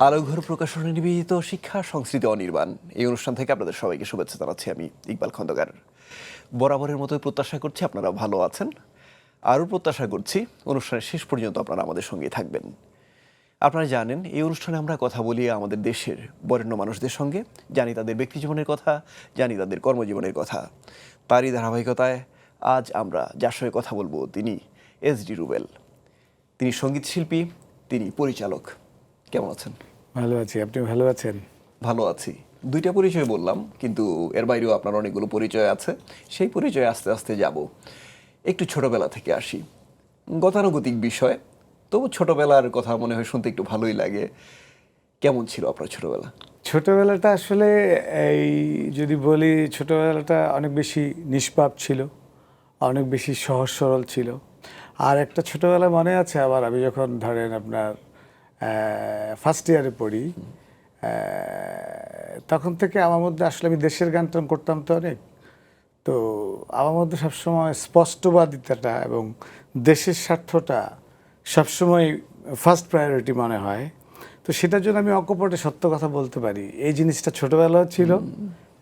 আলোঘর প্রকাশনে নিবেদিত শিক্ষা সংস্কৃতি অনির্বাণ এই অনুষ্ঠান থেকে আপনাদের সবাইকে শুভেচ্ছা জানাচ্ছি। আমি ইকবাল খন্দকার। বরাবরের মতোই প্রত্যাশা করছি আপনারা ভালো আছেন। আরও প্রত্যাশা করছি অনুষ্ঠানের শেষ পর্যন্ত আপনারা আমাদের সঙ্গেই থাকবেন। আপনারা জানেন এই অনুষ্ঠানে আমরা কথা বলি আমাদের দেশের বরেণ্য মানুষদের সঙ্গে, জানি তাদের ব্যক্তিজীবনের কথা, জানি তাদের কর্মজীবনের কথা। তারই ধারাবাহিকতায় আজ আমরা যার সঙ্গে কথা বলবো তিনি এস.ডি. রুবেল। তিনি সঙ্গীত শিল্পী, তিনি পরিচালক। কেমন আছেন? ভালো আছি, আপনি ভালো আছেন? ভালো আছি। দুইটা পরিচয় বললাম, কিন্তু এর বাইরেও আপনার অনেকগুলো পরিচয় আছে। সেই পরিচয়ে আস্তে আস্তে যাব। একটু ছোটবেলা থেকে আসি, গতানুগতিক বিষয়, তবু ছোটবেলার কথা মনে হয় শুনতে একটু ভালোই লাগে। কেমন ছিল আপনার ছোটবেলা? ছোটবেলাটা আসলে এই যদি বলি, ছোটবেলাটা অনেক বেশি নিষ্পাপ ছিল, অনেক বেশি সহজ সরল ছিল। আর একটা ছোটবেলা মনে আছে আবার, আমি যখন ধরেন আপনার ফার্স্ট ইয়ারে পড়ি, তখন থেকে আমার মধ্যে আসলে আমি দেশের গান টান করতাম তো অনেক, তো আমার মধ্যে সবসময় স্পষ্টবাদিতাটা এবং দেশের স্বার্থটা সবসময় ফার্স্ট প্রায়োরিটি মনে হয়। তো সেটার জন্য আমি অকপটে সত্য কথা বলতে পারি, এই জিনিসটা ছোটবেলাও ছিল,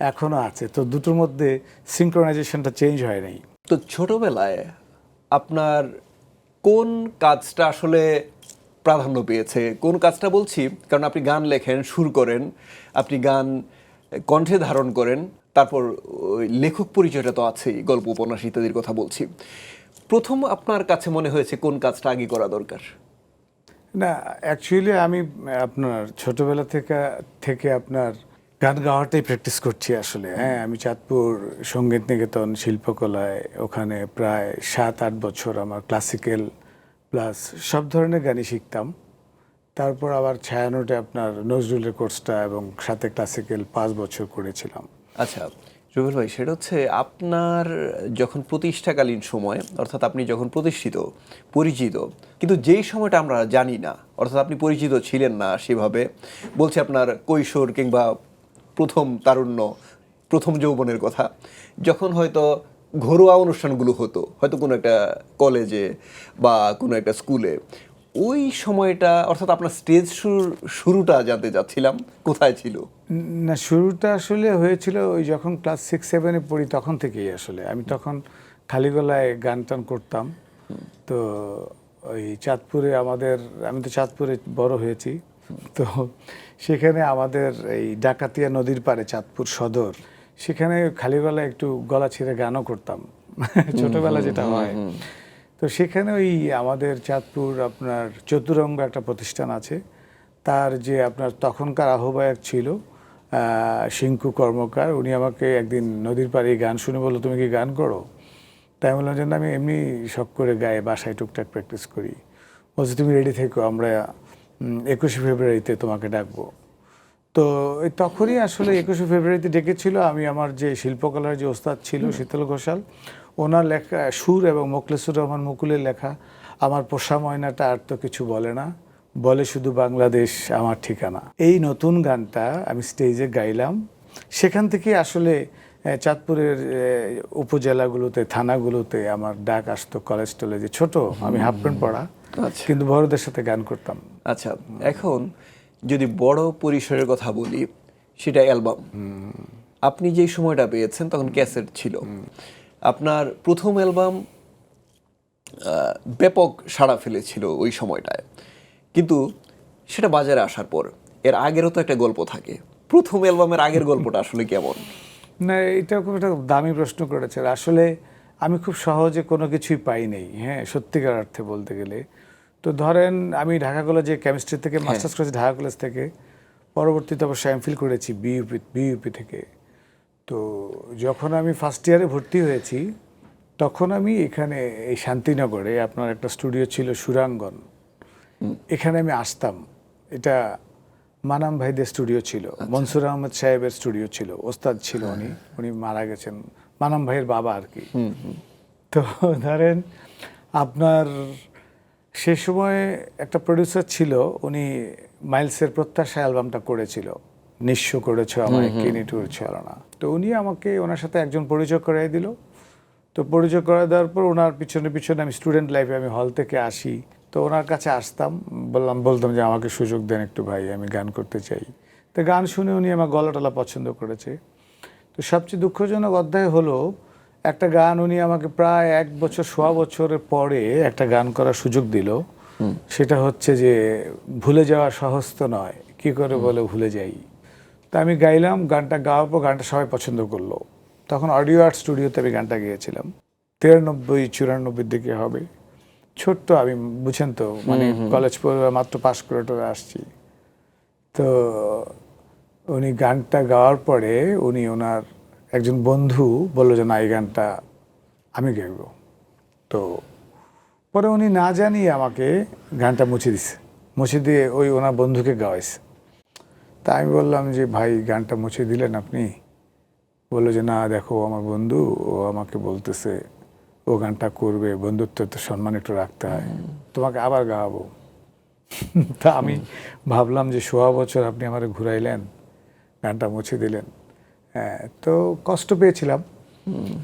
এখনও আছে। তো দুটোর মধ্যে সিনক্রোনাইজেশনটা চেঞ্জ হয় নাই। তো ছোটবেলায় আপনার কোন কাজটা আসলে প্রাধান্য পেয়েছে? কোন কাজটা বলছি কারণ আপনি গান লেখেন, সুর করেন, আপনি গান কণ্ঠে ধারণ করেন, তারপর ওই লেখক পরিচয়টা তো আছেই, গল্প উপন্যাস ইত্যাদির কথা বলছি। প্রথম আপনার কাছে মনে হয়েছে কোন কাজটা আগে করা দরকার? না, অ্যাকচুয়ালি আমি আপনার ছোটবেলা থেকে আপনার গান গাওয়াটাই প্র্যাকটিস করছি আসলে। হ্যাঁ, আমি চাঁদপুর সঙ্গীত নিকেতন শিল্পকলায় ওখানে প্রায় 7-8 বছর আমার ক্লাসিক্যাল প্লাস সব ধরনের গানই শিখতাম। তারপর আবার ছায়ানটে আপনার নজরুলের কোর্সটা এবং সাথে ক্লাসিক্যাল 5 বছর করেছিলাম। আচ্ছা রুবেল ভাই, সেটা হচ্ছে আপনার যখন প্রতিষ্ঠাকালীন সময়, অর্থাৎ আপনি যখন প্রতিষ্ঠিত, পরিচিত, কিন্তু যেই সময়টা আমরা জানি না, অর্থাৎ আপনি পরিচিত ছিলেন না সেভাবে, বলছি আপনার কৈশোর কিংবা প্রথম তারুণ্য, প্রথম যৌবনের কথা, যখন হয়তো ঘরোয়া অনুষ্ঠানগুলো হতো, হয়তো কোনো একটা কলেজে বা কোনো একটা স্কুলে, ওই সময়টা, অর্থাৎ আপনার স্টেজ শুরুটা জানতে চাচ্ছিলাম কোথায় ছিল? না, শুরুটা আসলে হয়েছিল ওই যখন ক্লাস 6-7-এ পড়ি, তখন থেকেই আসলে আমি তখন খালি গলায় গান টান করতাম। তো ওই চাঁদপুরে আমি তো চাঁদপুরে বড় হয়েছি, তো সেখানে আমাদের এই ডাকাতিয়া নদীর পাড়ে চাঁদপুর সদর, সেখানে খালি গলায় একটু গলা ছেড়ে গানও করতাম ছোটবেলা যেটা হয়। তো সেখানে ওই আমাদের চাঁদপুর আপনার চতুরঙ্গ একটা প্রতিষ্ঠান আছে, তার যে আপনার তখনকার আহ্বায়ক ছিল শিঙ্কু কর্মকার, উনি আমাকে একদিন নদীর পাড়ে গান শুনে বললো, তুমি কি গান করো? তাই বললাম যে আমি এমনি শখ করে গায়ে বাসায় টুকটাক প্র্যাকটিস করি। বলছে তুমি রেডি থেকো, আমরা 21শে ফেব্রুয়ারিতে তোমাকে ডাকবো। তো তখনই আসলে 21শে ফেব্রুয়ারিতে ডেকেছিল। আমি আমার যে শিল্পকলার যে ওস্তাদ ছিল শীতল ঘোষাল, ওনার লেখা সুর এবং মোখলেসুর রহমান মুকুলের লেখা আমার পোষা ময়নাটা আর তো কিছু বলে না, বলে শুধু বাংলাদেশ আমার ঠিকানা, এই নতুন গানটা আমি স্টেজে গাইলাম। সেখান থেকে আসলে চাঁদপুরের উপজেলাগুলোতে, থানাগুলোতে আমার ডাক আসতো, কলেজ টলেজে। ছোট, আমি হাফ প্যান্ট পরা, কিন্তু বড়দের সাথে গান করতাম। আচ্ছা, এখন যদি বড় পরিসরের কথা বলি, সেটা অ্যালবাম। আপনি যেই সময়টা পেয়েছেন তখন ক্যাসেট ছিল। আপনার প্রথম অ্যালবাম ব্যাপক সাড়া ফেলেছিল ওই সময়টায়, কিন্তু সেটা বাজারে আসার পর এর আগেরও তো একটা গল্প থাকে। প্রথম অ্যালবামের আগের গল্পটা আসলে কেমন? না, এটা খুব একটা দামি প্রশ্ন করেছে আসলে। আমি খুব সহজে কোনো কিছুই পাই নাই, হ্যাঁ, সত্যিকার অর্থে বলতে গেলে। তো ধরেন আমি ঢাকা কলেজে কেমিস্ট্রি থেকে মাস্টার্স করেছি, ঢাকা কলেজ থেকে। পরবর্তীতে অবশ্য এমফিল করেছি বিইউপি থেকে। তো যখন আমি ফার্স্ট ইয়ারে ভর্তি হয়েছি, তখন আমি এখানে এই শান্তিনগরে আপনার একটা স্টুডিও ছিল সুরাঙ্গন, এখানে আমি আসতাম। এটা মানাম ভাইদের স্টুডিও ছিল, মনসুর আহমদ সাহেবের স্টুডিও ছিল, ওস্তাদ ছিল উনি মারা গেছেন, মানাম ভাইয়ের বাবা আর কি। তো ধরেন আপনার সে সময় একটা প্রডিউসার ছিল, উনি মাইলসের প্রত্যাশা অ্যালবামটা করেছিল, নিঃস্ব করেছে আমায় কিনি টুর ছিল না। তো উনি আমাকে ওনার সাথে একজন পরিচয় করাই দিল। তো পরিচয় করাই দেওয়ার পর ওনার পিছনে পিছনে আমি স্টুডেন্ট লাইফে আমি হল থেকে আসি, তো ওনার কাছে আসতাম, বলতাম যে আমাকে সুযোগ দেন একটু ভাই, আমি গান করতে চাই। তো গান শুনে উনি আমার গলা টলা পছন্দ করেছে। তো সবচেয়ে দুঃখজনক অধ্যায় হলো, একটা গান উনি আমাকে প্রায় 1 বছর, সোয়া বছরের পরে একটা গান করার সুযোগ দিল। সেটা হচ্ছে যে ভুলে যাওয়া সহজ তো নয়, কি করে বলে ভুলে যাই। তা আমি গাইলাম, গানটা গাওয়ার পর গানটা সবাই পছন্দ করলো। তখন অডিও আর্ট স্টুডিওতে আমি গানটা গিয়েছিলাম, 93-94 দিকে হবে। ছোট্ট আমি, বুঝছেন তো, মানে কলেজ পড়ে মাত্র পাশ করে টোরে আসছি। তো উনি গানটা গাওয়ার পরে উনি ওনার একজন বন্ধু বললো যে না, এই গানটা আমি গাইব। তো পরে উনি না জানিয়ে আমাকে গানটা মুছে দিছে, মুছে দিয়ে ওই ওনার বন্ধুকে গাওয়াইছে। তা আমি বললাম যে ভাই, গানটা মুছে দিলেন আপনি? বললো যে না দেখো, আমার বন্ধু, ও আমাকে বলতেছে ও গানটা করবে, বন্ধুত্বের তো সম্মান একটু রাখতে হয়, তোমাকে আবার গাওয়াবো। তা আমি ভাবলাম যে সোয়া বছর আপনি আমার ঘুরাইলেন, গানটা মুছে দিলেন। হ্যাঁ, তো কষ্ট পেয়েছিলাম।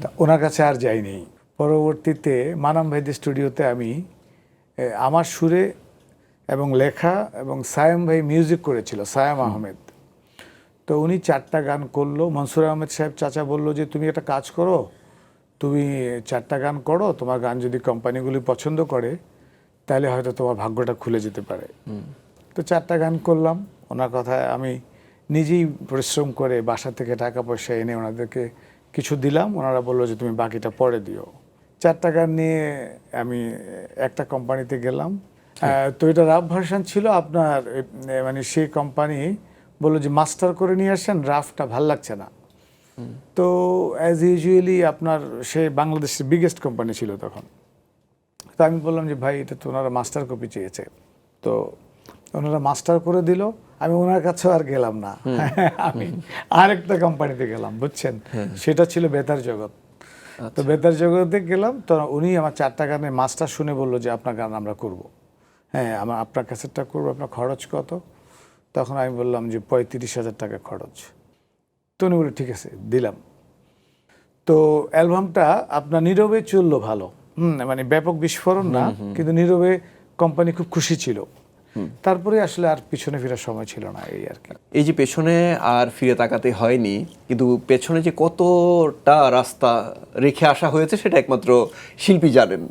তা ওনার কাছে আর যাইনি। পরবর্তীতে মানাম ভাইদের স্টুডিওতে আমি আমার সুরে এবং লেখা, এবং সায়েম ভাই মিউজিক করেছিল, সায়েম আহমেদ। তো উনি 4টা গান করলো। মনসুর আহমেদ সাহেব চাচা বললো যে তুমি একটা কাজ করো, তুমি 4টা গান করো, তোমার গান যদি কোম্পানিগুলি পছন্দ করে তাহলে হয়তো তোমার ভাগ্যটা খুলে যেতে পারে। তো 4টা গান করলাম। ওনার কথায় আমি নিজেই পরিশ্রম করে বাসা থেকে টাকা পয়সা এনে ওনাদেরকে কিছু দিলাম। ওনারা বললো যে তুমি বাকিটা পরে দিও। 4টা গান নিয়ে আমি একটা কোম্পানিতে গেলাম। তো এটা রাফ ভার্সন ছিল আপনার, মানে সেই কোম্পানি বললো যে মাস্টার করে নিয়ে আসেন, রাফটা ভাল লাগছে না। তো অ্যাজ ইউজুয়ালি আপনার সে বাংলাদেশের বিগেস্ট কোম্পানি ছিল তখন। তো আমি বললাম যে ভাই, এটা তো ওনারা মাস্টার কপি চেয়েছে। তো ওনারা মাস্টার করে দিল। আমি ওনার কাছেও আর গেলাম না, আমি আরেকটা কোম্পানিতে গেলাম, বুঝছেন। সেটা ছিল বেতার জগৎ। তো বেতার জগতে গেলাম। তো উনি আমার 4টা গানের মাস্টার শুনে বললো যে আপনার গান আমরা করব। হ্যাঁ, আপনার ক্যাসেটটা করবো, আপনার খরচ কত? তখন আমি বললাম যে 35,000 টাকা খরচ। তো উনি বলে ঠিক আছে, দিলাম। তো অ্যালবামটা আপনার নীরবে চললো ভালো, মানে ব্যাপক বিস্ফোরণ না, কিন্তু নীরবে কোম্পানি খুব খুশি ছিল। তারপরে আসলে আর পিছনে ফেরার সময় ছিল না, এই আর কি। এই যে পেছনে আর ফিরে তাকাতে হয়নি, কিন্তু পেছনে যে কতটা রাস্তা রেখে আসা হয়েছে সেটা একমাত্র শিল্পী জানেন।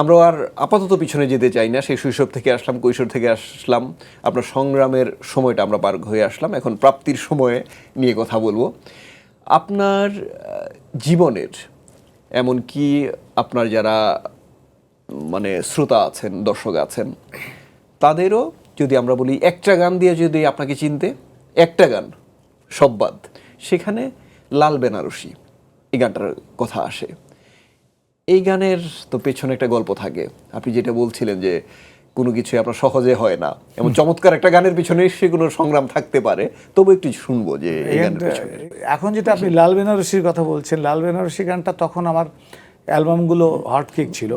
আমরা আর আপাতত পিছনে যেতে চাই না। সেই শৈশব থেকে আসলাম, কৈশোর থেকে আসলাম, আপনার সংগ্রামের সময়টা আমরা পার হয়ে আসলাম। এখন প্রাপ্তির সময়ে নিয়ে কথা বলবো। আপনার জীবনের, এমনকি আপনার যারা মানে শ্রোতা আছেন, দর্শক আছেন, তাদেরও যদি আমরা বলি একটা গান দিয়ে যদি আপনাকে চিনতে, একটা গান সব বাদ, সেখানে লাল বেনারসি এই গানটার কথা আসে। এই গানের তো পেছনে একটা গল্প থাকে। আপনি যেটা বলছিলেন যে কোনো কিছু আপনার সহজে হয় না, এমন চমৎকার একটা গানের পিছনে সেগুলো সংগ্রাম থাকতে পারে। তবু একটু শুনবো যে এই গানের পিছনে। এখন যেটা আপনি লাল বেনারসির কথা বলছেন, লাল বেনারসি গানটা তখন আমার অ্যালবামগুলো হটকেক ছিল।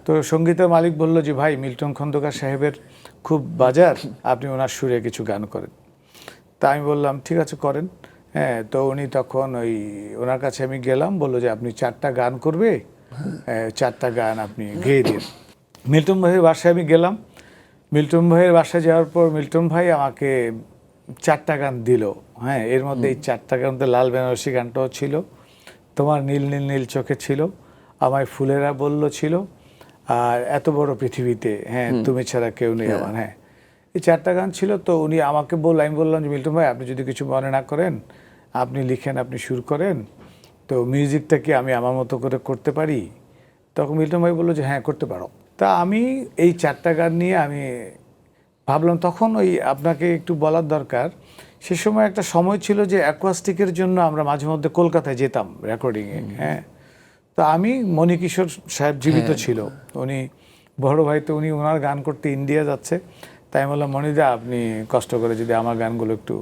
তো সঙ্গীতের মালিক বলল যে ভাই, মিল্টন খন্দকার সাহেবের খুব বাজার, আপনি ওনার সুরে কিছু গান করেন। তা আমি বললাম ঠিক আছে, করেন। হ্যাঁ, তো উনি তখন ওনার কাছে আমি গেলাম, বললো যে আপনি 4টা গান করবে, 4টা গান আপনি গেয়ে দিন। মিল্টন ভাইয়ের বাসায় আমি গেলাম। মিল্টন ভাইয়ের বাসায় যাওয়ার পর মিল্টন ভাই আমাকে 4টা গান দিল। হ্যাঁ, এর মধ্যে এই 4টা গান তো লাল বেনারসি গানটাও ছিল, তোমার নীল নীল নীল চোখে ছিল, আমায় ফুলেরা বলল ছিল, আর এত বড় পৃথিবীতে, হ্যাঁ তুমি ছাড়া কেউ নেই আমার। হ্যাঁ, এই 4টা গান ছিল। তো উনি আমাকে আমি বললাম যে মিল্টন ভাই, আপনি যদি কিছু মনে না করেন, আপনি লিখেন, আপনি সুর করেন, তো মিউজিকটা কি আমি আমার মতো করে করতে পারি? তখন মিল্টন ভাই বললো যে হ্যাঁ, করতে পারো। তা আমি এই 4টা গান নিয়ে আমি ভাবলাম, তখন আপনাকে একটু বলার দরকার, সে সময় একটা সময় ছিল যে অ্যাকোয়াস্টিকের জন্য আমরা মাঝে মধ্যে কলকাতায় যেতাম রেকর্ডিংয়ে। হ্যাঁ, তো আমি, মণিকিশোর সাহেব জীবিত ছিল, উনি বড় ভাই, তো উনি ওনার গান করতে ইন্ডিয়া যাচ্ছে। তাই আমি বললাম, মণিদা আপনি কষ্ট করে যদি আমার গানগুলো একটু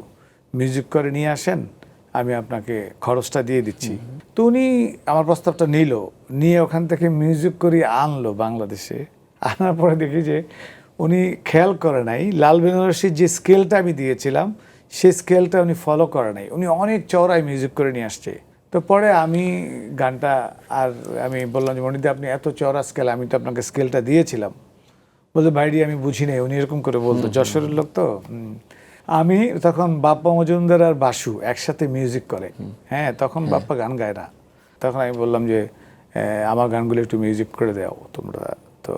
মিউজিক করে নিয়ে আসেন, আমি আপনাকে খরচটা দিয়ে দিচ্ছি। তো উনি আমার প্রস্তাবটা নিয়ে ওখান থেকে মিউজিক করে আনলো বাংলাদেশে। আনার পরে দেখি যে উনি খেয়াল করে নাই, লাল বেনারসির যে স্কেলটা আমি দিয়েছিলাম সেই স্কেলটা উনি ফলো করে নাই, উনি অনেক চওড়ায় মিউজিক করে নিয়ে আসছে। তো পরে আমি গানটা, আর আমি বললাম যে মনিদা আপনি এত চওড়া স্কেল, আমি তো আপনাকে স্কেলটা দিয়েছিলাম, বলতে বাইরে আমি বুঝি নাই, উনি এরকম করে বলতো, যশোরের লোক তো। আমি তখন বাপ্পা মজুমদার আর বাসু একসাথে মিউজিক করে, হ্যাঁ, তখন বাপ্পা গান গায় না। তখন আমি বললাম যে আমার গানগুলো একটু মিউজিক করে দাও তোমরা। তো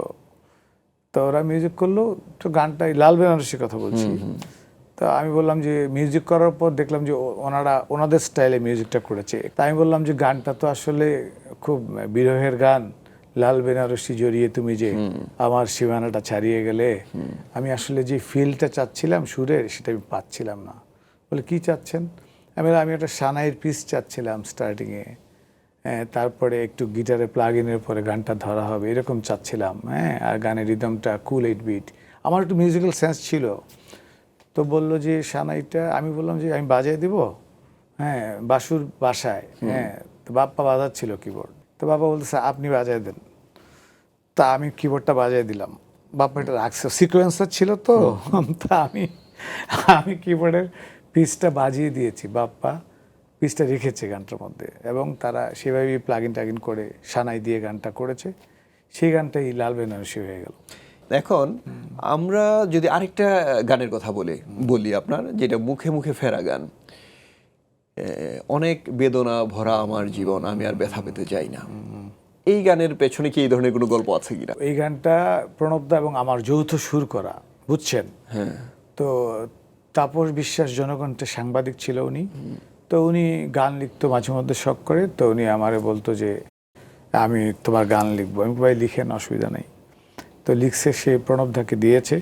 তো ওরা মিউজিক করলো, তো গানটাই লাল বেনারসির কথা বলছি। তো আমি বললাম যে মিউজিক করার পর দেখলাম যে ওনাদের স্টাইলে মিউজিকটা করেছে। তাই আমি বললাম যে গানটা তো আসলে খুব বিরহের গান, লাল বেনারসি জড়িয়ে তুমি যে আমার সীমানাটা ছাড়িয়ে গেলে। আমি আসলে যে ফিলটা চাচ্ছিলাম সুরের, সেটা আমি পাচ্ছিলাম না। বলে কি চাচ্ছেন? আমি একটা সানাইয়ের পিস চাচ্ছিলাম স্টার্টিংয়ে, তারপরে একটু গিটারে প্লাগ ইনের পরে গানটা ধরা হবে এরকম চাচ্ছিলাম, হ্যাঁ, আর গানের রিদমটা কুল 8 বিট। আমার একটু মিউজিক্যাল সেন্স ছিল। তো বললো যে সানাইটা, আমি বললাম যে আমি বাজিয়ে দিব, হ্যাঁ, বাসুর বাসায়, হ্যাঁ। তো বাপ্পা বাজাচ্ছিল কিবোর্ড, তো বাবা বলতেছে আপনি বাজিয়ে দেন। তা আমি কিবোর্ডটা বাজিয়ে দিলাম, বাপ্পা এটা রাখছে, সিকোয়েন্সার ছিল তো। তা আমি কিবোর্ডের পিসটা বাজিয়ে দিয়েছি, বাপ্পা পিসটা রেখেছে গানটার মধ্যে, এবং তারা সেভাবেই প্লাগ ইন টাগ ইন করে সানাই দিয়ে গানটা করেছে। সেই গানটাই লাল বেনারসি হয়ে গেল। এখন আমরা যদি আরেকটা গানের কথা বলি আপনার, যেটা মুখে মুখে ফেরা গান, অনেক বেদনা ভরা আমার জীবন, আমি আর ব্যথা পেতে চাই না। এই গানের পেছনে কি এই ধরনের কোনো গল্প আছে কিনা? এই গানটা প্রণবদা এবং আমার যৌথ সুর করা, বুঝছেন? হ্যাঁ। তো তাপস বিশ্বাস জনকণ্ঠে সাংবাদিক ছিল উনি। তো উনি গান লিখতো মাঝে মধ্যে শখ করে। তো উনি আমারে বলতো যে আমি তোমার গান লিখবো। আমি ভাই লিখেন, অসুবিধা নেই। তো লিখছে, সে প্রণবদাকে দিয়েছে।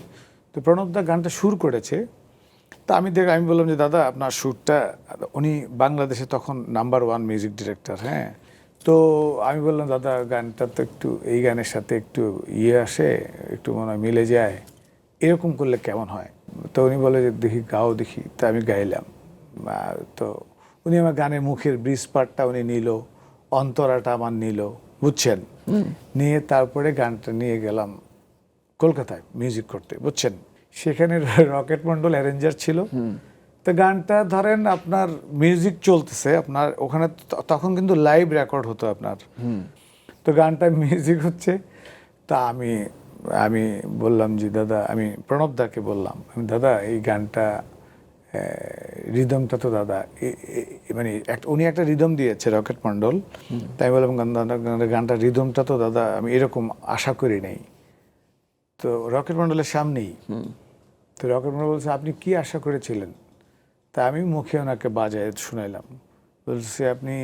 তো প্রণবদা গানটা সুর করেছে। তা আমি বললাম যে দাদা আপনার সুরটা, উনি বাংলাদেশে তখন নাম্বার 1 মিউজিক ডিরেক্টর, হ্যাঁ। তো আমি বললাম দাদা গানটা তো একটু এই গানের সাথে একটু আসে, একটু মনে হয় মিলে যায়, এরকম করলে কেমন হয়? তো উনি বলে যে দেখি গাও দেখি। তা আমি গাইলাম। তো উনি আমার গানের মুখের ব্রিজ পার্টটা উনি নিল, অন্তরাটা আমার নিল, বুঝছেন? নিয়ে তারপরে গানটা নিয়ে গেলাম কলকাতায় মিউজিক করতে, বুঝছেন? সেখানে রকেট মন্ডল অ্যারেঞ্জার ছিল। তো গানটা ধরেন আপনার মিউজিক চলতেছে আপনার ওখানে, তখন কিন্তু লাইভ রেকর্ড হতো আপনার। তো গানটা মিউজিক হচ্ছে। তা আমি বললাম যে দাদা, আমি প্রণবদাকে বললাম, দাদা এই গানটা রিদমটা তো দাদা মানে উনি একটা রিদম দিয়েছে রকেট মন্ডল। তাই বললাম গানটা রিদমটা তো দাদা আমি এরকম আশা করি নাই। তো রকেট মন্ডলের সামনেই। তো রকেট মন্ডল বলছে আপনি কি আশা করেছিলেন? তা আমি মুখে ওনাকে বাজায় শুনাইলাম। বলছে আপনি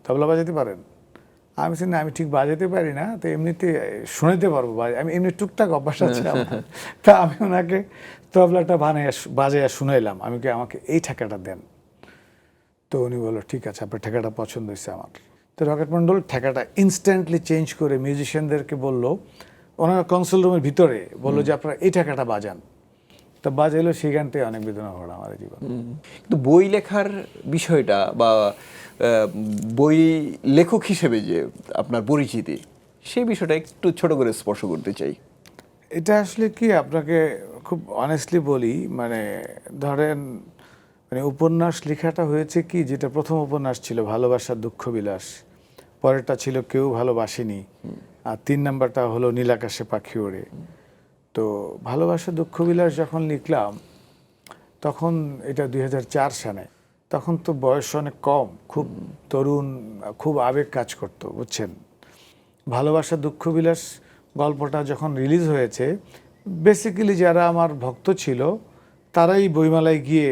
তবলা বাজাতে পারেন? আমি বলছি না, আমি ঠিক বাজাতে পারি না, তো এমনিতে শোনাতে পারবো, আমি এমনি টুকটাক অভ্যাস আছে আমার। তা আমি ওনাকে তবলাটা বাজাইয়া শুনাইলাম, আমাকে এই ঠেকাটা দেন। তো উনি বললো ঠিক আছে, আপনার ঠেকাটা পছন্দ হয়েছে আমার। তো রকেট মন্ডল ঠেকাটা ইনস্ট্যান্টলি চেঞ্জ করে মিউজিশিয়ানদেরকে বললো, ওনার কনসোল রুমের ভিতরে বললো যে আপনারা এই ঠেকাটা বাজান। তো বাজাইলো, সেই গানটাই অনেক বেদনা ভরা আমার জীবন। কিন্তু বই লেখার বিষয়টা বা বই লেখক হিসেবে যে আপনার পরিচিতি, সেই বিষয়টা একটু ছোট করে স্পর্শ করতে চাই। এটা আসলে কি আপনাকে খুব অনেস্টলি বলি, মানে ধরেন মানে উপন্যাস লেখাটা হয়েছে কি, যেটা প্রথম উপন্যাস ছিল ভালোবাসার দুঃখ বিলাস, পরেরটা ছিল কেউ ভালোবাসেনি, আর 3 নাম্বারটা হলো নীলাকাশে পাখি ওড়ে। তো ভালোবাসা দুঃখ বিলাস যখন লিখলাম তখন এটা 2004 সালে, তখন তো বয়স অনেক কম, খুব তরুণ, খুব আবেগ কাজ করতো, বুঝছেন? ভালোবাসা দুঃখ বিলাস গল্পটা যখন রিলিজ হয়েছে, বেসিক্যালি যারা আমার ভক্ত ছিল তারাই বইমেলায় গিয়ে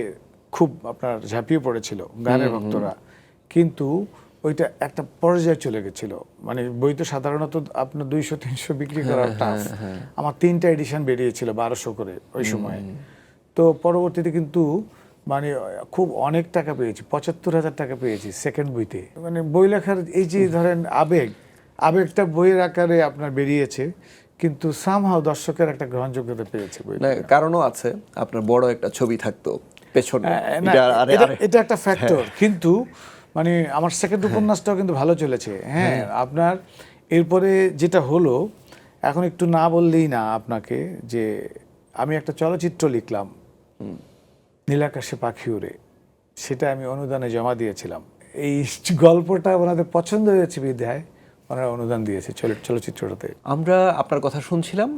খুব আপনার ঝাঁপিয়ে পড়েছিল, গানের ভক্তরা। কিন্তু ওইটা একটা পর্যায়ে চলে গেছিল, মানে বই তো সাধারণত আপনার 200-300 বিক্রি করা টাফ। আমার 3টা এডিশন বেরিয়েছিল 1200 করে ওই সময়। তো পরবর্তীতে কিন্তু মানে খুব অনেক টাকা পেয়েছি, 75,000 টাকা পেয়েছি সেকেন্ড বইতে। মানে বই লেখার এই যে ধরেন আবেগটা বইয়ের আকারে আপনার বেরিয়েছে, কিন্তু সামহাও দর্শকের একটা গ্রহণযোগ্যতা পেয়েছে বই। কারণও আছে, আপনার বড় একটা ছবি থাকতো পেছনে, এটা একটা ফ্যাক্টর। কিন্তু মানে আমার সেকেন্ড উপন্যাসটাও কিন্তু ভালো চলেছে, হ্যাঁ। আপনার এরপরে যেটা হলো, এখন একটু না বললেই না আপনাকে, যে আমি একটা চলচ্চিত্র লিখলাম নীলাকাশে পাখি উড়ে, সেটা আমি অনুদানে জমা দিয়েছিলাম। এই গল্পটা ওনাদের পছন্দ হয়েছে বিধায় ওনারা অনুদান দিয়েছে চলচ্চিত্রটাতে। আমরা আপনার কথা শুনছিলাম,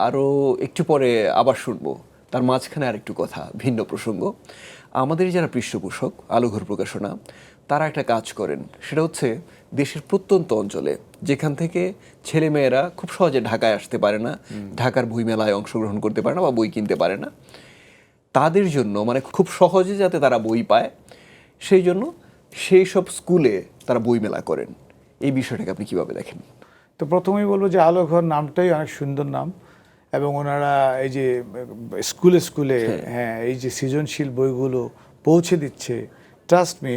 আরও একটু পরে আবার শুনবো। তার মাঝখানে আরেকটু কথা, ভিন্ন প্রসঙ্গ। আমাদের যারা পৃষ্ঠপোষক আলোঘর প্রকাশনা, তারা একটা কাজ করেন, সেটা হচ্ছে দেশের প্রত্যন্ত অঞ্চলে যেখান থেকে ছেলেমেয়েরা খুব সহজে ঢাকায় আসতে পারে না, ঢাকার বইমেলায় অংশগ্রহণ করতে পারে না বা বই কিনতে পারে না, তাদের জন্য মানে খুব সহজে যাতে তারা বই পায় সেই জন্য সেই সব স্কুলে তারা বইমেলা করেন। এই বিষয়টাকে আপনি কিভাবে দেখেন? তো প্রথমেই বলবো যে আলোঘর নামটাই অনেক সুন্দর নাম, এবং ওনারা এই যে স্কুলে স্কুলে হ্যাঁ এই যে সৃজনশীল বইগুলো পৌঁছে দিচ্ছে। ট্রাস্ট মি,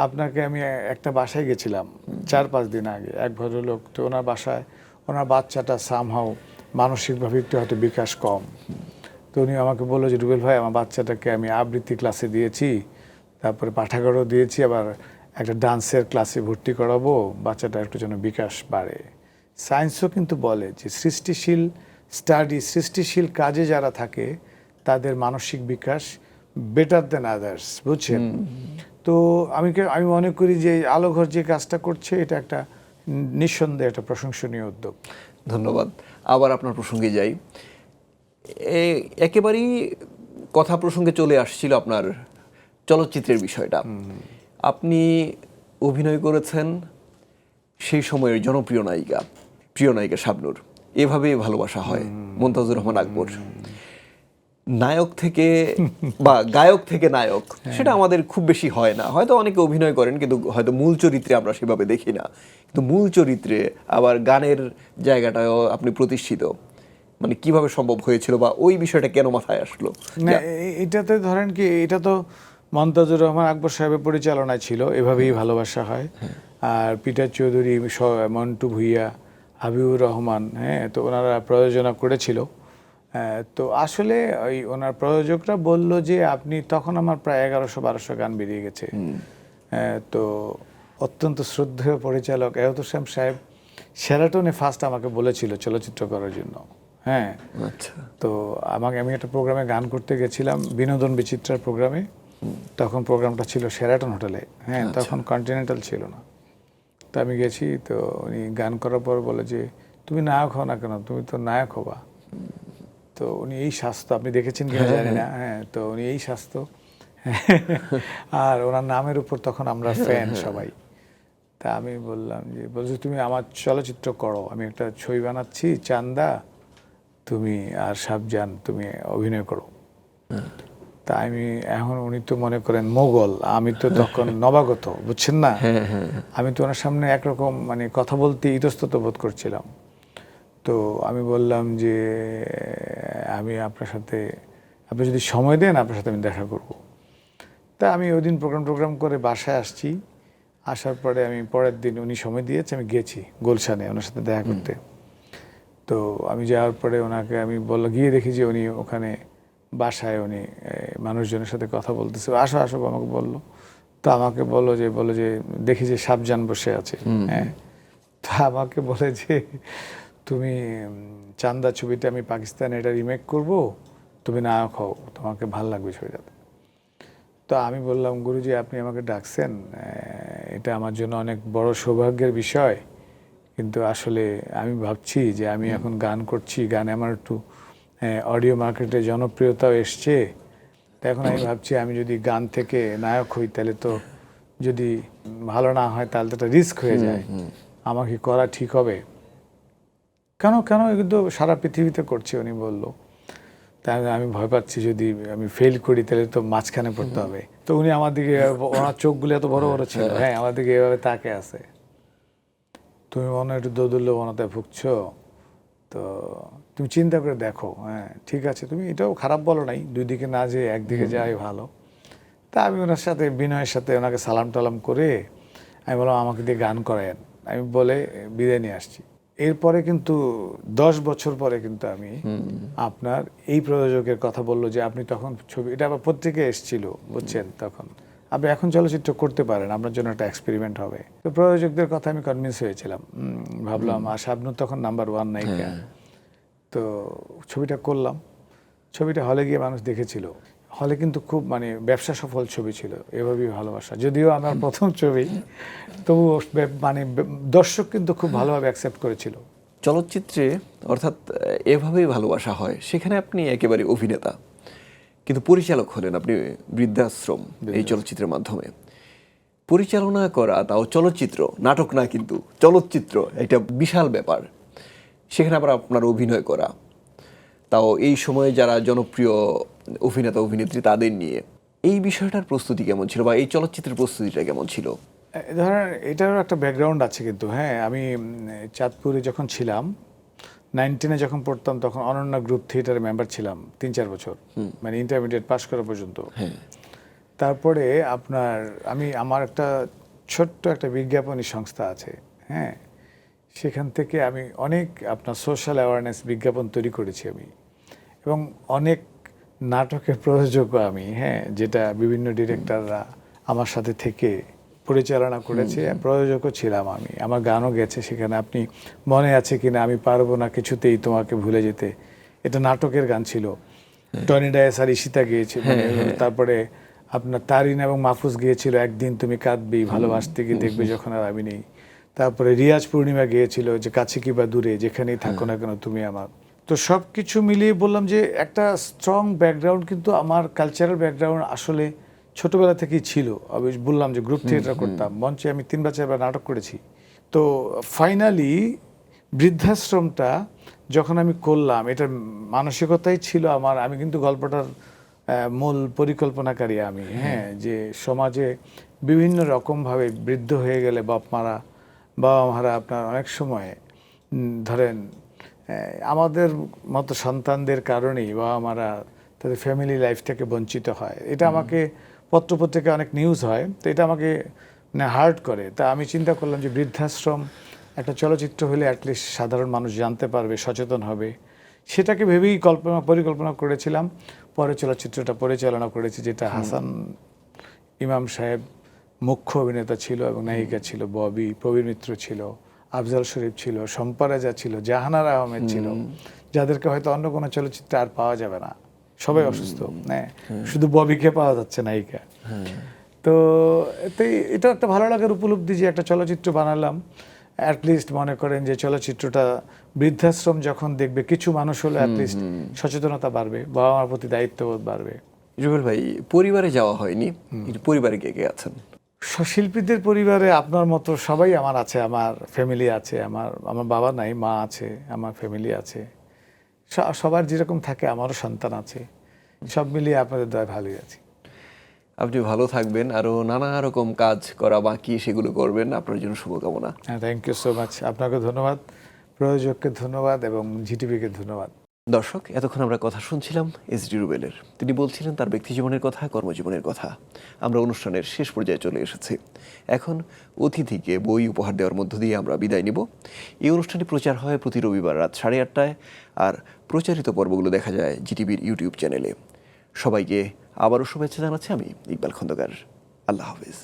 আপনাকে আমি একটা বাসায় গেছিলাম 4-5 দিন আগে, এক ভদ্রলোক, তো ওনার বাসায় ওনার বাচ্চাটা সামহাও মানসিকভাবে একটু হয়তো বিকাশ কম। তো উনি আমাকে বললো যে রুবেল ভাই, আমার বাচ্চাটাকে আমি আবৃত্তি ক্লাসে দিয়েছি, তারপরে পাঠাগারও দিয়েছি, আবার একটা ডান্সের ক্লাসে ভর্তি করাবো, বাচ্চাটা একটু যেন বিকাশ বাড়ে। সায়েন্সও কিন্তু বলে যে সৃষ্টিশীল স্টাডি, সৃষ্টিশীল কাজে যারা থাকে তাদের মানসিক বিকাশ বেটার দেন আদার্স, বুঝছেন? তো আমি মনে করি যে আলোঘর যে কাজটা করছে এটা একটা নিঃসন্দেহে একটা প্রশংসনীয় উদ্যোগ। ধন্যবাদ। আবার আপনার প্রসঙ্গে যাই। একেবারেই কথা প্রসঙ্গে চলে আসছিল আপনার চলচ্চিত্রের বিষয়টা। আপনি অভিনয় করেছেন সেই সময়ের জনপ্রিয় নায়িকা, প্রিয় নায়িকা শাবনূর, এভাবেই ভালোবাসা হয়, মুনতাজুর রহমান আকবর। নায়ক থেকে বা গায়ক থেকে নায়ক, সেটা আমাদের খুব বেশি হয় না। হয়তো অনেকে অভিনয় করেন কিন্তু হয়তো মূল চরিত্রে আমরা সেভাবে দেখি না। কিন্তু মূল চরিত্রে আবার গানের জায়গাটাও আপনি প্রতিষ্ঠিত, মানে কিভাবে সম্ভব হয়েছিল বা ওই বিষয়টা কেন মাথায় আসলো? না, এটাতে ধরেন কি, এটা তো মুনতাজুর রহমান আকবর সাহেবের পরিচালনায় ছিল, এভাবেই ভালোবাসা হয়। আর পিটার চৌধুরী, মন্টু ভুইয়া, হাবিবুর রহমান, হ্যাঁ, তো ওনারা প্রযোজনা করেছিল। তো আসলে ওই ওনার প্রযোজকরা বলল যে আপনি, তখন আমার প্রায় 1100-1200 গান বেরিয়ে গেছে। তো অত্যন্ত শ্রদ্ধেয় পরিচালক এহত শ্যাম সাহেব শেরাটনে ফার্স্ট আমাকে বলেছিল চলচ্চিত্র করার জন্য। হ্যাঁ, আচ্ছা। তো আমি একটা প্রোগ্রামে গান করতে গেছিলাম, বিনোদন বিচিত্রার প্রোগ্রামে। তখন প্রোগ্রামটা ছিল শেরাটন হোটেলে, হ্যাঁ, তখন কন্টিনেন্টাল ছিল না। তো আমি গেছি, তো উনি গান করার পর বলে যে তুমি নায়ক হও না কেন, তুমি তো নায়ক হবা। তো উনি এই স্বাস্থ্য, আপনি দেখেছেন কিনা জানি না, হ্যাঁ, তো উনি এই স্বাস্থ্য আর ওনার নামের উপর তখন আমরা ফ্যান সবাই। তা আমি বললাম যে, বলছি তুমি আমার চলচ্চিত্র করো, আমি একটা ছবি বানাচ্ছি চান্দা, তুমি আর শাবজান তুমি অভিনয় করো। তা আমি, এখন উনি তো মনে করেন মোগল, আমি তো তখন নবাগত, বুঝছেন না? আমি তো ওনার সামনে একরকম মানে কথা বলতে ইতস্তত বোধ করছিলাম। তো আমি বললাম যে আমি আপনার সাথে, আপনি যদি সময় দেন আপনার সাথে আমি দেখা করব। তা আমি ওই দিন প্রোগ্রাম করে বাসায় আসছি। আসার পরে আমি পরের দিন, উনি সময় দিয়েছে, আমি গেছি গুলশানে ওনার সাথে দেখা করতে। তো আমি যাওয়ার পরে ওনাকে আমি গিয়ে দেখি যে উনি ওখানে বাসায় উনি মানুষজনের সাথে কথা বলতেছে, আসো আসো আমাকে বললো। তো আমাকে বললো যে দেখি যে শাবজান বসে আছে, হ্যাঁ। তা আমাকে বলে যে তুমি চান্দা ছবিটা আমি পাকিস্তানে এটা রিমেক করব, তুমি নায়ক হও, তোমাকে ভাল লাগবে ছবিটাতে। তো আমি বললাম, গুরুজি আপনি আমাকে ডাকছেন, এটা আমার জন্য অনেক বড় সৌভাগ্যের বিষয়, কিন্তু আসলে আমি ভাবছি যে আমি এখন গান করছি, গানে আমার একটু অডিও মার্কেটে জনপ্রিয়তাও এসছে। তো এখন আমি ভাবছি আমি যদি গান থেকে নায়ক হই তাহলে তো যদি ভালো না হয় তাহলে তো একটা রিস্ক হয়ে যায়, আমাকে করা ঠিক হবে? কেন কিন্তু সারা পৃথিবীতে করছে, উনি বলল। তাহলে আমি ভয় পাচ্ছি যদি আমি ফেল করি তাহলে তো মাঝখানে পড়তে হবে। তো উনি আমার দিকে, ওনার চোখগুলো এত বড় বড় ছিল, হ্যাঁ, আমার দিকে এভাবে তাকে আছে, তুমি মনে হয় একটু দোদুল্যমনতায় ভুগছো, তো তুমি চিন্তা করে দেখো, হ্যাঁ ঠিক আছে, তুমি এটাও খারাপ বলো নাই, দুই দিকে না যেয়ে একদিকে যাই ভালো। তা আমি ওনার সাথে বিনয়ের সাথে ওনাকে সালাম টালাম করে আমি বললাম আমাকে দিয়ে গান করেন, আমি বলে বিদায় নিয়ে আসছি। এরপরে কিন্তু 10 বছর পরে কিন্তু আমি আপনার এই প্রযোজকের কথা বললো যে আপনি তখন ছবি, এটা আবার পত্রিকায় এসেছিল, বুঝছেন, তখন আপনি এখন চলচ্চিত্র করতে পারেন, আপনার জন্য একটা এক্সপেরিমেন্ট হবে। তো প্রযোজকদের কথা আমি কনভিন্স হয়েছিলাম, ভাবলাম, আর শাবনূর তখন নাম্বার 1 নায়িকা। তো ছবিটা করলাম, ছবিটা হলে গিয়ে মানুষ দেখেছিল, হলে কিন্তু খুব মানে ব্যবসা সফল ছবি ছিল এভাবেই ভালোবাসা, যদিও আমার প্রথম ছবি, তবু মানে দর্শক কিন্তু খুব ভালোভাবে অ্যাকসেপ্ট করেছিল। চলচ্চিত্রে অর্থাৎ এভাবেই ভালোবাসা হয়, সেখানে আপনি একেবারে অভিনেতা, কিন্তু পরিচালক হলেন আপনি বৃদ্ধাশ্রম এই চলচ্চিত্রের মাধ্যমে। পরিচালনা করা, তাও চলচ্চিত্র, নাটক না কিন্তু চলচ্চিত্র, একটা বিশাল ব্যাপার। সেখানে আবার আপনার অভিনয় করা, তাও এই সময়ে যারা জনপ্রিয় অভিনেতা অভিনেত্রী তাদের নিয়ে, এই বিষয়টার প্রস্তুতি কেমন ছিল বা এই চলচ্চিত্রের প্রস্তুতিটা কেমন ছিল? ধরেন এটারও একটা ব্যাকগ্রাউন্ড আছে কিন্তু, হ্যাঁ। আমি চাঁদপুরে যখন ছিলাম, 9-10 যখন পড়তাম, তখন অনন্যা গ্রুপ থিয়েটারের মেম্বার ছিলাম 3-4 বছর, মানে ইন্টারমিডিয়েট পাস করা পর্যন্ত। তারপরে আমার একটা ছোট্ট একটা বিজ্ঞাপনী সংস্থা আছে, হ্যাঁ। সেখান থেকে আমি অনেক আপনার সোশ্যাল অ্যাওয়ারনেস বিজ্ঞাপন তৈরি করেছি আমি, এবং অনেক নাটকের প্রযোজকও আমি, হ্যাঁ, যেটা বিভিন্ন ডিরেক্টররা আমার সাথে থেকে পরিচালনা করেছে, প্রযোজকও ছিলাম আমি। আমার গানও গেছে সেখানে, আপনি মনে আছে কিনা, আমি পারবো না কিছুতেই তোমাকে ভুলে যেতে, এটা নাটকের গান ছিল। টনি ডায়েস আর ঈশিতা গিয়েছিল, তারপরে আপনার তারিন এবং মাহফুজ গিয়েছিল একদিন তুমি কাঁদবি, ভালোবাসতে গিয়ে দেখবে যখন আর আমি নেই। তারপরে রিয়াজ পূর্ণিমা গিয়েছিল যে কাছে কি বা দূরে, যেখানেই থাকো না কেন তুমি আমার। তো সব কিছু মিলিয়ে বললাম যে একটা স্ট্রং ব্যাকগ্রাউন্ড কিন্তু আমার কালচারাল ব্যাকগ্রাউন্ড আসলে ছোটবেলা থেকেই ছিল। আমি বললাম যে গ্রুপ থিয়েটার করতাম, মঞ্চে আমি 3 বা 4 নাটক করেছি। তো ফাইনালি বৃদ্ধাশ্রমটা যখন আমি করলাম, এটার মানসিকতাই ছিল আমার, আমি কিন্তু গল্পটার মূল পরিকল্পনাকারী আমি, হ্যাঁ, যে সমাজে বিভিন্ন রকমভাবে বৃদ্ধ হয়ে গেলে বাবা মারা আপনার অনেক সময় ধরেন আমাদের মতো সন্তানদের কারণেই বাবা মারা তাদের ফ্যামিলি লাইফ থেকে বঞ্চিত হয়। এটা আমাকে পত্রপত্রিকায় অনেক নিউজ হয়, তো এটা আমাকে হার্ট করে। তা আমি চিন্তা করলাম যে বৃদ্ধাশ্রম একটা চলচ্চিত্র হলে অ্যাটলিস্ট সাধারণ মানুষ জানতে পারবে, সচেতন হবে, সেটাকে ভেবেই পরিকল্পনা করেছিলাম। পরে চলচ্চিত্রটা পরিচালনা করেছি, যেটা হাসান ইমাম সাহেব মুখ্য অভিনেতা ছিল এবং নায়িকা ছিল ববি, প্রবীর মিত্র ছিল, আফজাল শরীফ ছিল, শম্পা রাজা ছিল, জাহানারা আহমেদ ছিল, যাদেরকে হয়তো অন্য কোনো চলচ্চিত্রে আর পাওয়া যাবে না, সবাই অসুস্থ, হ্যাঁ, শুধু ববিকে পাওয়া যাচ্ছে নায়িকা। তো এটা একটা ভালো লাগার উপলব্ধি যে একটা চলচ্চিত্র বানালাম। অ্যাটলিস্ট মনে করেন যে চলচ্চিত্রটা বৃদ্ধাশ্রম যখন দেখবে কিছু মানুষ হলে অ্যাটলিস্ট সচেতনতা বাড়বে, বাবা মার প্রতি দায়িত্ববোধ বাড়বে। জুবেল ভাই, পরিবারে যাওয়া হয়নি, পরিবারে কে কে আছেন? শিল্পীদের পরিবারে আপনার মতো সবাই আমার আছে, আমার ফ্যামিলি আছে, আমার বাবা নাই, মা আছে, আমার ফ্যামিলি আছে, সবার যেরকম থাকে আমারও সন্তান আছে, সব মিলিয়ে আপনাদের দয় ভালোই আছি। আপনি ভালো থাকবেন, আরো নানা রকম কাজ করা বাকি সেগুলো করবেন, আপনার জন্য শুভকামনা। হ্যাঁ, থ্যাংক ইউ সো মাচ। আপনাকে ধন্যবাদ, প্রযোজককে ধন্যবাদ এবং জিটিভিকে ধন্যবাদ। দর্শক, এতক্ষণ আমরা কথা শুনছিলাম এসডি রুবেলের। তিনি বলছিলেন তার ব্যক্তি জীবনের কথা, কর্মজীবনের কথা। আমরা অনুষ্ঠানের শেষ পর্যায়ে চলে এসেছি। এখন অতিথিকে বই উপহার দেওয়ার মধ্য দিয়ে আমরা বিদায় নিব। এই অনুষ্ঠানটি প্রচার হয় প্রতি রবিবার রাত 8:30টায়, আর প্রচারিত পর্বগুলো দেখা যায় জিটিভির ইউটিউব চ্যানেলে। সবাইকে আবারও শুভেচ্ছা জানাচ্ছি আমি ইকবাল খন্দকার। আল্লাহ হাফেজ।